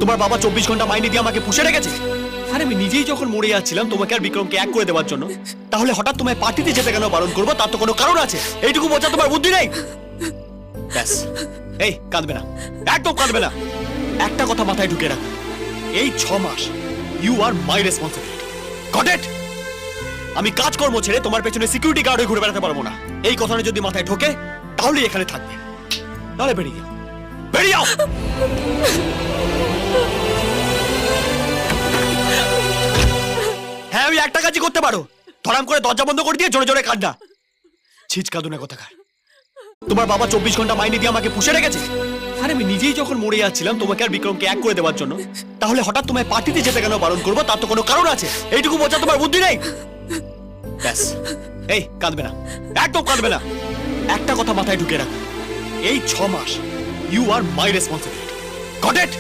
তোমার বাবা 24 ঘন্টা মাইনে দিয়ে আমাকে পুষে রেখেছে। আরে আমি নিজেই যখন মরে যাচ্ছিলাম তোমাকে আর বিক্রমকে এক করে দেওয়ার জন্য, তাহলে হঠাৎ তোমায় পার্টিতে যেতে কেন বারণ করবো? তার তো কোনো কারণ আছে। এইটুকু বোঝা তোমার বুদ্ধি নেই? ব্যাস, এই কাঁদবে না, একদম কাঁদবে না। একটা কথা মাথায় ঢুকে রাখো, এই 6 মাস you are my responsibility. Got it? আমি কাজকর্ম ছেড়ে তোমার পেছনে সিকিউরিটি গার্ড হয়ে ঘুরে বেড়াতে পারবো না। এই কথাটা যদি মাথায় ঢোকে তাহলে এখানে থাকবে, তাহলে বেরিয়ে যাও, বেরিয়ে যাও। হ্যাঁ, আমি একটা কাজই করতে পারো, ধরাম করে দরজা বন্ধ করে দিয়ে জোরে জোরে কাঁদা। ছিচকাদুনে কোথাকার। তোমার বাবা 24 ঘন্টা মাইনে দিয়ে আমাকে পুষে রেখেছে। আরে আমি নিজেই যখন মরে যাচ্ছিলাম তোমাকে আর বিক্রমকে এক করে দেওয়ার জন্য, তাহলে হঠাৎ তোমায় পার্টিতে যেতে কেন বারণ করবো? তার তো কোনো কারণ আছে। এইটুকু বোঝা তোমার বুদ্ধি নেই? ব্যাস, এই কাঁদবে না, একদম কাঁদবে না। একটা কথা মাথায় ঢুকে রাখো, এই 6 মাস you are my responsibility. Got it?